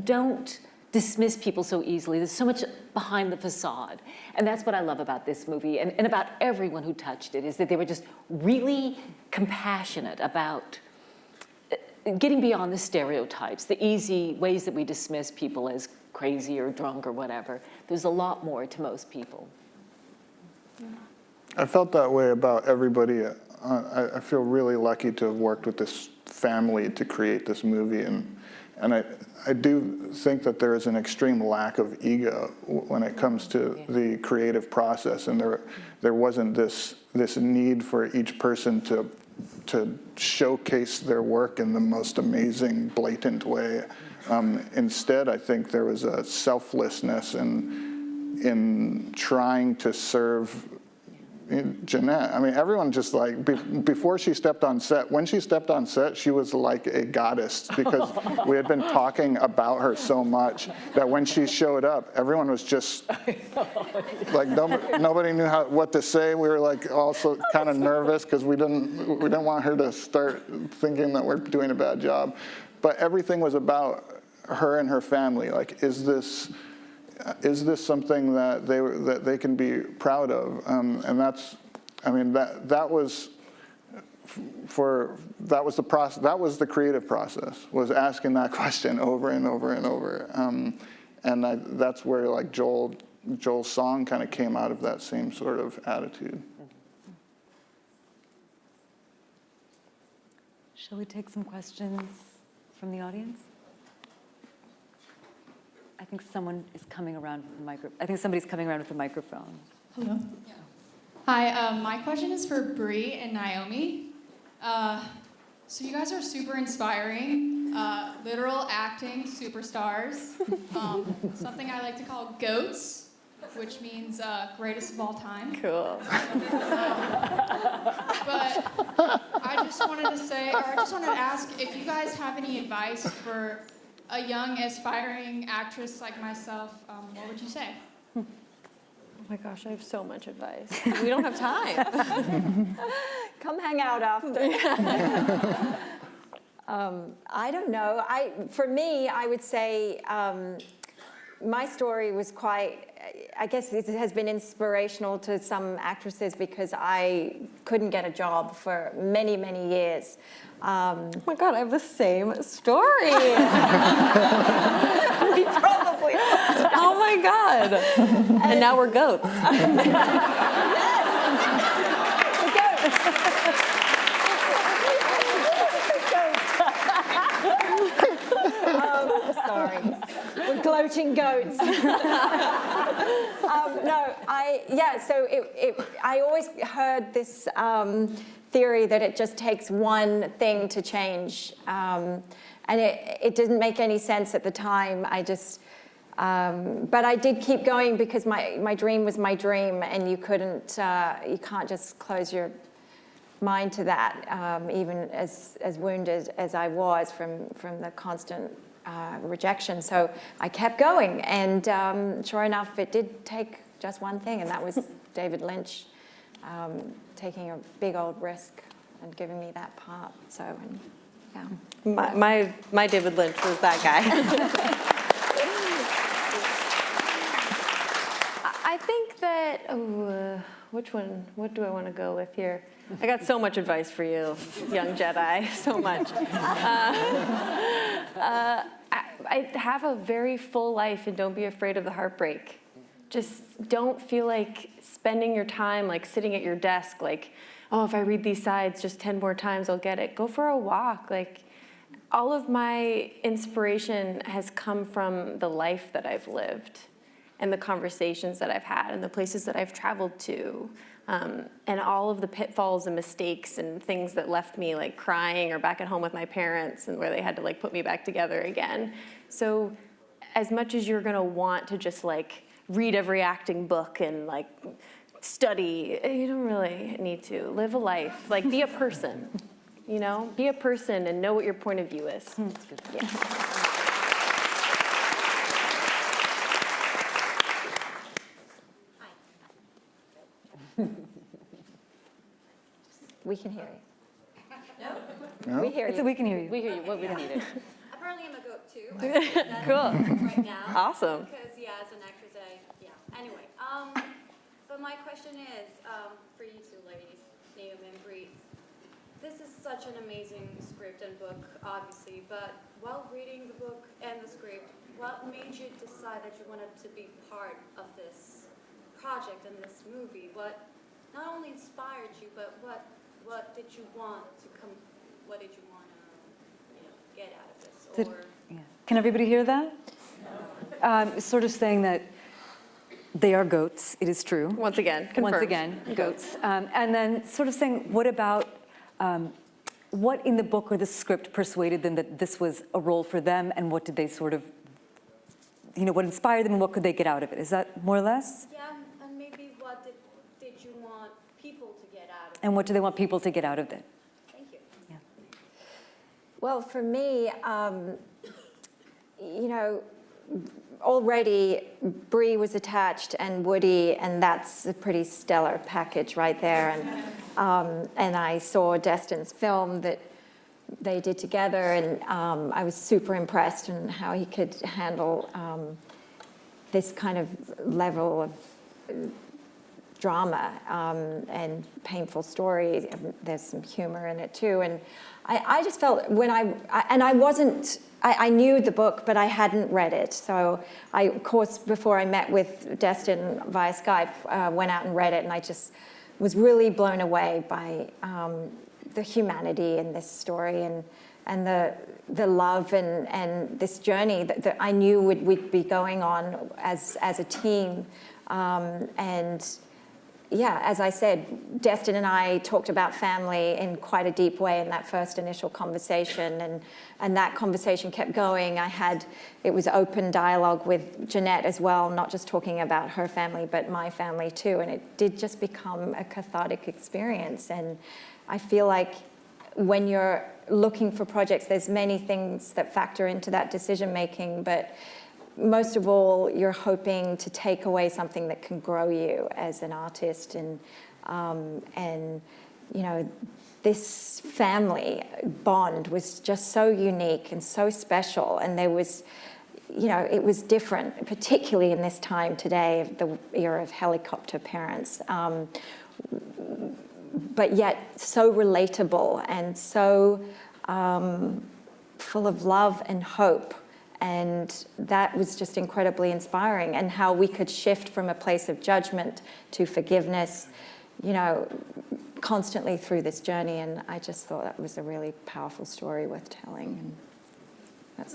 don't dismiss people so easily. There's so much behind the facade. And that's what I love about this movie and about everyone who touched it, is that they were just really compassionate about getting beyond the stereotypes, the easy ways that we dismiss people as crazy or drunk or whatever. There's a lot more to most people. I felt that way about everybody. I feel really lucky to have worked with this family to create this movie, and I do think that there is an extreme lack of ego when it comes to the creative process, and there wasn't this need for each person to showcase their work in the most amazing, blatant way. Instead, I think there was a selflessness in trying to serve Jeanette. I mean, everyone just before she stepped on set, when she stepped on set, she was like a goddess, because we had been talking about her so much that when she showed up, everyone was just like, nobody knew what to say. We were like also kind of nervous because we didn't want her to start thinking that we're doing a bad job. But everything was about her and her family. Like, is this something that they can be proud of? And that's, I mean, that was the process. That was the creative process, was asking that question over and over and over. And that's where like Joel's song kind of came out of that same sort of attitude. Shall we take some questions from the audience? I think someone is coming around with the microphone. I think somebody's coming around with the microphone. Hello. Yeah. Hi, my question is for Brie and Naomi. So you guys are super inspiring, literal acting superstars. Something I like to call GOATs, which means greatest of all time. Cool. But I just wanted to ask if you guys have any advice for a young, aspiring actress like myself. What would you say? Oh my gosh, I have so much advice. We don't have time. Come hang out after. I don't know. For me, I would say my story was quite, I guess it has been inspirational to some actresses because I couldn't get a job for many, many years. Oh my God, I have the same story. We probably. Oh my God. And now we're goats. Sorry. We're gloating goats. I always heard this theory that it just takes one thing to change. And it didn't make any sense at the time. But I did keep going because my dream was my dream, and you can't just close your mind to that, even as wounded as I was from the constant rejection. So I kept going, and sure enough, it did take just one thing, and that was David Lynch taking a big old risk and giving me that part. So, and, yeah. My David Lynch was that guy. I think that, which one, what do I want to go with here? I got so much advice for you, young Jedi, so much. I have a very full life and don't be afraid of the heartbreak. Just don't feel like spending your time like sitting at your desk like, oh, if I read these sides just 10 more times, I'll get it. Go for a walk. Like, all of my inspiration has come from the life that I've lived and the conversations that I've had and the places that I've traveled to, and all of the pitfalls and mistakes and things that left me like crying or back at home with my parents and where they had to like put me back together again. So as much as you're gonna want to just like read every acting book and like study, you don't really need to. Live a life, like be a person, you know? Be a person and know what your point of view is. That's good. Yeah. We can hear you. No? We hear you. We can hear you. We hear you. What we need it. Apparently I'm a goat too. Cool. Right now. Awesome. Because as an actress, anyway. But my question is for you two ladies, Naomi and Brie. This is such an amazing script and book, obviously. But while reading the book and the script, what made you decide that you wanted to be part of this project and this movie? What not only inspired you, but what did you want to come? What did you want to get out of this? Or Can everybody hear that? Sort of saying that they are goats. It is true. Once again, confirmed. Once again, goats. And then sort of saying, what about what in the book or the script persuaded them that this was a role for them, and what did they sort of, what inspired them, and what could they get out of it? Is that more or less? Yeah, and maybe what did you want people to get out of it? And what do they want people to get out of it? Thank you. Yeah. Well, for me, already Brie was attached and Woody, and that's a pretty stellar package right there. And I saw Destin's film that they did together, and I was super impressed in how he could handle this kind of level of drama and painful story. There's some humor in it too. And I just felt when I knew the book, but I hadn't read it. So I, of course, before I met with Destin via Skype, went out and read it, and I just was really blown away by the humanity in this story and the love and this journey that I knew we'd be going on as a team. Yeah, as I said, Destin and I talked about family in quite a deep way in that first initial conversation, and that conversation kept going. It was open dialogue with Jeanette as well, not just talking about her family, but my family too, and it did just become a cathartic experience. And I feel like when you're looking for projects, there's many things that factor into that decision making, but most of all, you're hoping to take away something that can grow you as an artist, and this family bond was just so unique and so special, and there was, it was different, particularly in this time today of the era of helicopter parents, but yet so relatable and so full of love and hope. And that was just incredibly inspiring, and how we could shift from a place of judgment to forgiveness, constantly through this journey. And I just thought that was a really powerful story worth telling. And that's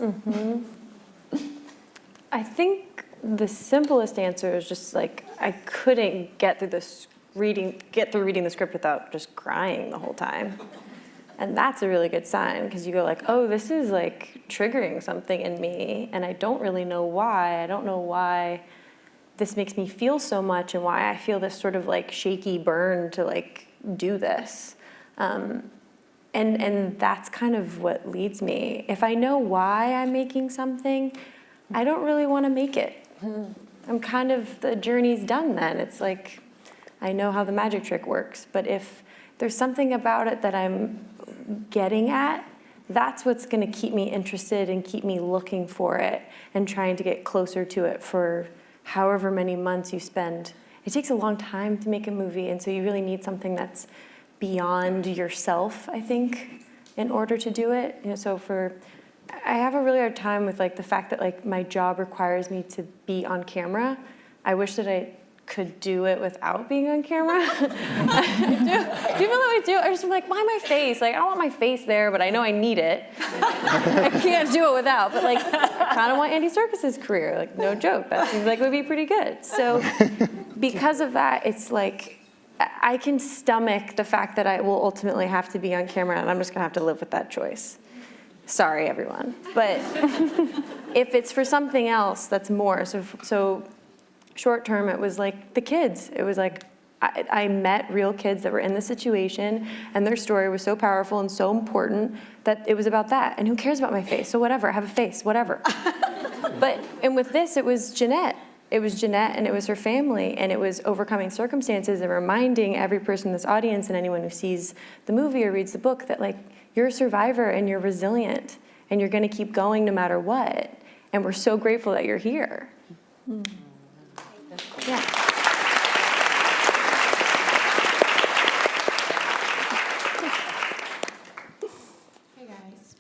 I think the simplest answer is just like I couldn't get through reading the script without just crying the whole time. And that's a really good sign, because you go like, oh, this is like triggering something in me, and I don't really know why. I don't know why this makes me feel so much, and why I feel this sort of like shaky burn to like do this. And that's kind of what leads me. If I know why I'm making something, I don't really want to make it. I'm kind of, the journey's done then. It's like, I know how the magic trick works. But if there's something about it that I'm getting at. That's what's going to keep me interested and keep me looking for it and trying to get closer to it for however many months you spend. It takes a long time to make a movie, and so you really need something that's beyond yourself, I think, in order to do it. I have a really hard time with like the fact that like my job requires me to be on camera. I wish that I could do it without being on camera. Do you feel that I do? I just am like, why my face? Like, I don't want my face there, but I know I need it. I can't do it without. But like, I kind of want Andy Serkis's career. Like, no joke. That seems like it would be pretty good. So because of that, it's like, I can stomach the fact that I will ultimately have to be on camera, and I'm just gonna have to live with that choice. Sorry, everyone. But if it's for something else that's more, so short term, it was like the kids. It was like I met real kids that were in the situation, and their story was so powerful and so important that it was about that. And who cares about my face? So whatever, I have a face, whatever. And with this, it was Jeanette. It was Jeanette, and it was her family, and it was overcoming circumstances and reminding every person in this audience and anyone who sees the movie or reads the book that like, you're a survivor and you're resilient and you're gonna keep going no matter what. And we're so grateful that you're here. Yeah. Hey guys.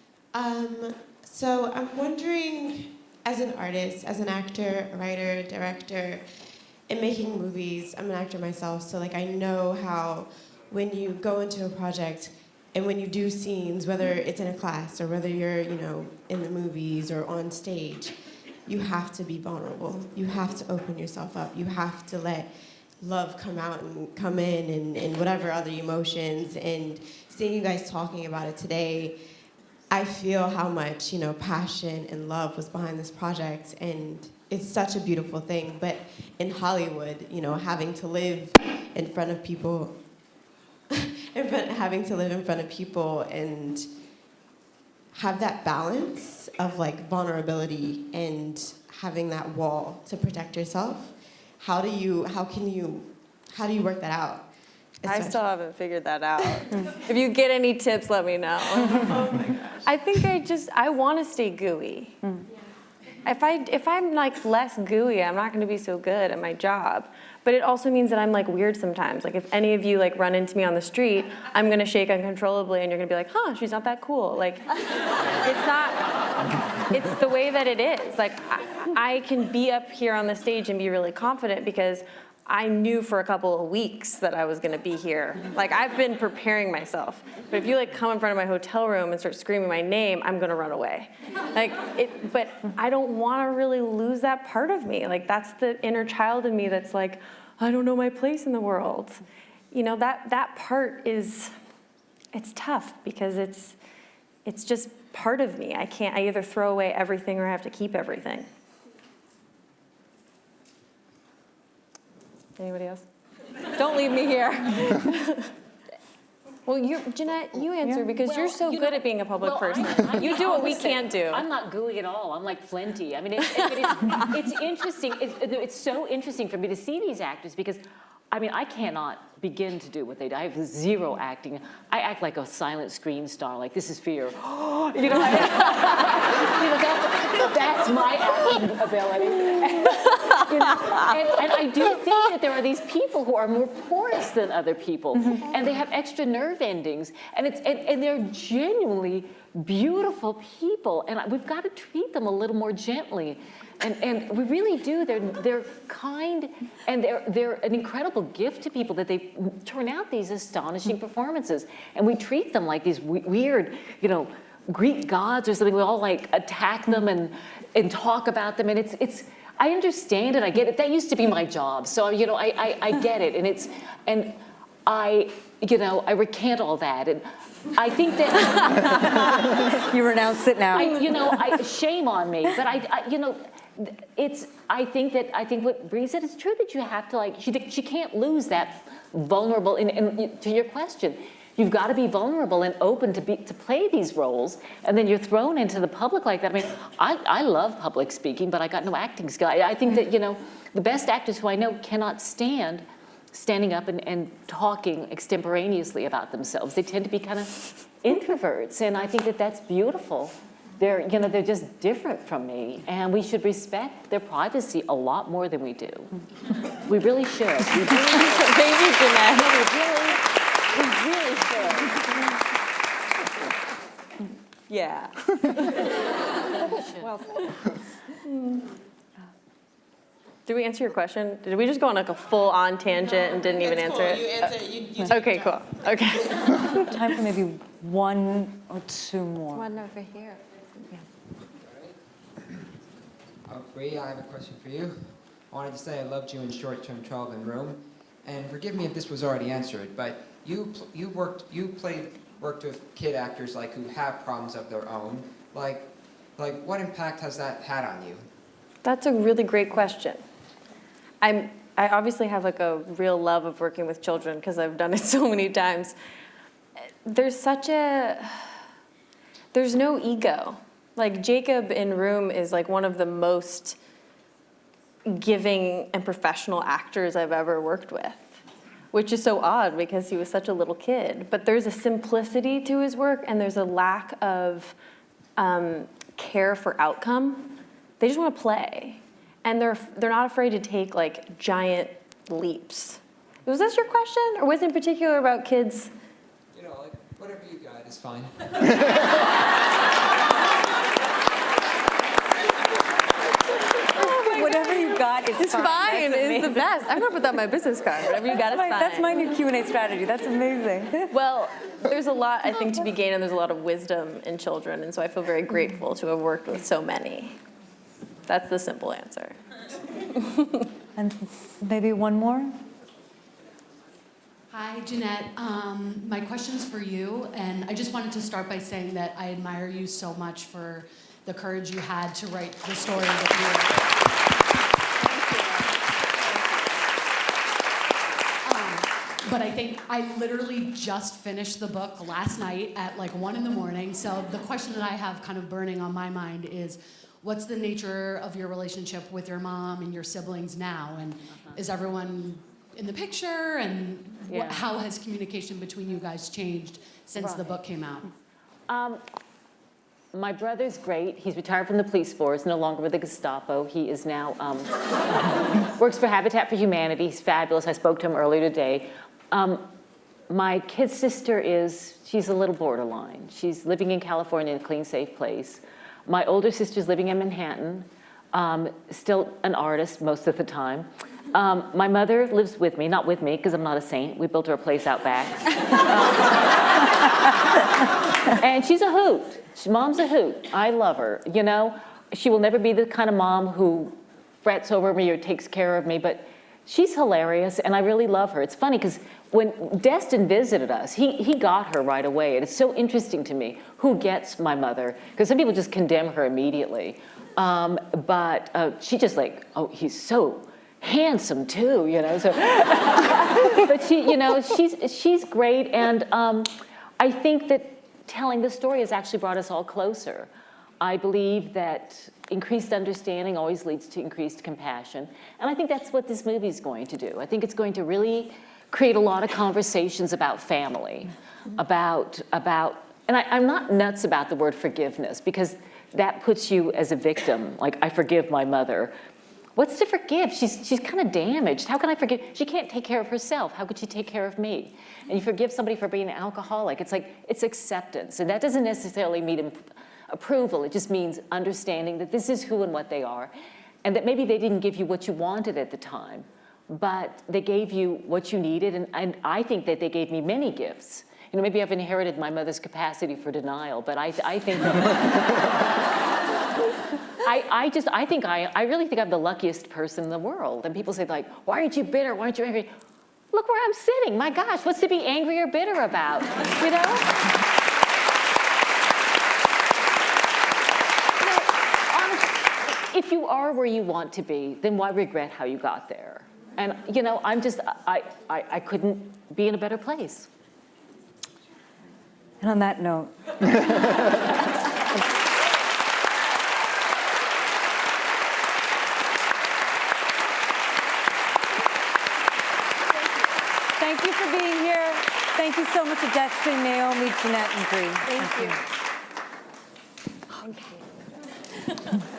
So I'm wondering, as an artist, as an actor, writer, director, in making movies, I'm an actor myself, so like I know how when you go into a project and when you do scenes, whether it's in a class or whether you're, in the movies or on stage, you have to be vulnerable. You have to open yourself up. You have to let love come out and come in and whatever other emotions. And seeing you guys talking about it today, I feel how much, passion and love was behind this project, and it's such a beautiful thing. But in Hollywood, having to live in front of people, having to live in front of people and have that balance of like vulnerability and having that wall to protect yourself. How do you work that out? I still haven't figured that out. If you get any tips, let me know. Oh my gosh. I think I want to stay gooey. If I'm like less gooey, I'm not going to be so good at my job. But it also means that I'm like weird sometimes. Like if any of you like run into me on the street, I'm going to shake uncontrollably, and you're going to be like, huh, she's not that cool. Like it's not. It's the way that it is. Like I can be up here on the stage and be really confident because I knew for a couple of weeks that I was gonna be here. Like I've been preparing myself. But if you like come in front of my hotel room and start screaming my name, I'm gonna run away. But I don't wanna really lose that part of me. Like that's the inner child in me that's like, I don't know my place in the world. That part it's tough because it's just part of me. I either throw away everything or I have to keep everything. Anybody else? Don't leave me here. Well, Jeanette, you answer because you're so good at being a public person. You do what we can't do. I'm not gooey at all. I'm like flinty. I mean, it's interesting. It's so interesting for me to see these actors because, I cannot begin to do what they do. I have zero acting. I act like a silent screen star. Like this is fear. That's my acting ability. And I do think that there are these people who are more porous than other people, and they have extra nerve endings, and they're genuinely beautiful people, and we've got to treat them a little more gently. And we really do. They're kind, and they're an incredible gift to people that they turn out these astonishing performances. And we treat them like these weird, Greek gods or something. We all like attack them and talk about them. And it's. I understand it. I get it. That used to be my job. So I get it. And I recant all that. And I think that you renounce it now. Shame on me. But I think what Brie said is true, that you have to she can't lose that vulnerable. And to your question, you've got to be vulnerable and open to play these roles, and then you're thrown into the public like that. I love public speaking, but I got no acting skill. I think that the best actors who I know cannot stand standing up and talking extemporaneously about themselves. They tend to be kind of introverts, and I think that that's beautiful. They're just different from me, and we should respect their privacy a lot more than we do. We really should. We really should. Thank you, Jeanette. No, we really should. Yeah. Well, Did we answer your question? Did we just go on like a full-on tangent and didn't even answer it? You answer it. You Okay, cool. Okay. Time for maybe one or two more. one over here. Brie, I have a question for you. I wanted to say I loved you in Short-Term 12 and Room, and forgive me if this was already answered, but you worked with kid actors like who have problems of their own. Like what impact has that had on you? That's a really great question. I obviously have like a real love of working with children because I've done it so many times. There's no ego. Like Jacob in Room is like one of the most giving and professional actors I've ever worked with, which is so odd because he was such a little kid. But there's a simplicity to his work, and there's a lack of care for outcome. They just want to play, and they're not afraid to take like giant leaps. Was this your question, or was it in particular about kids? You know, like whatever you got is fine. Whatever you got is It's fine. That's It's the best. I'm gonna put that on my business card. Whatever you got is fine. That's my new Q&A strategy. That's amazing. Well, there's a lot, I think, to be gained, and there's a lot of wisdom in children, and so I feel very grateful to have worked with so many. That's the simple answer. And maybe one more? Hi, Jeanette. My question's for you, and I just wanted to start by saying that I admire you so much for the courage you had to write the story that you wrote. But I think I literally just finished the book last night at like 1 a.m. So the question that I have kind of burning on my mind is, what's the nature of your relationship with your mom and your siblings now? And is everyone in the picture? And how has communication between you guys changed since the book came out? My brother's great. He's retired from the police force, no longer with the Gestapo. He is now, works for Habitat for Humanity. He's fabulous. I spoke to him earlier today. My kid sister she's a little borderline. She's living in California in a clean, safe place. My older sister's living in Manhattan, still an artist most of the time. My mother lives with me, not with me, because I'm not a saint. We built her a place out back. And she's a hoot. Mom's a hoot. I love her, you know. She will never be the kind of mom who frets over me or takes care of me, but she's hilarious, and I really love her. It's funny, because when Destin visited us, he got her right away, and it's so interesting to me who gets my mother, because some people just condemn her immediately. But she just like, oh, he's so handsome too, you know. So, but she, you know, she's great, and I think that telling the story has actually brought us all closer. I believe that increased understanding always leads to increased compassion, and I think that's what this movie is going to do. I think it's going to really create a lot of conversations about family, about, and I'm not nuts about the word forgiveness, because that puts you as a victim, like, I forgive my mother. What's to forgive? She's kind of damaged. How can I forgive? She can't take care of herself. How could she take care of me? And you forgive somebody for being an alcoholic. It's like, it's acceptance. And that doesn't necessarily mean approval. It just means understanding that this is who and what they are. And that maybe they didn't give you what you wanted at the time, but they gave you what you needed. And I think that they gave me many gifts. You know, maybe I've inherited my mother's capacity for denial, but I think I really think I'm the luckiest person in the world. And people say, like, why aren't you bitter? Why aren't you angry? Look where I'm sitting. My gosh, what's to be angry or bitter about? You know? Honestly, if you are where you want to be, then why regret how you got there? And, you know, I couldn't be in a better place. And on that note. so much to Destin, Naomi, Jeanette, and Brie. Thank you. Thank you.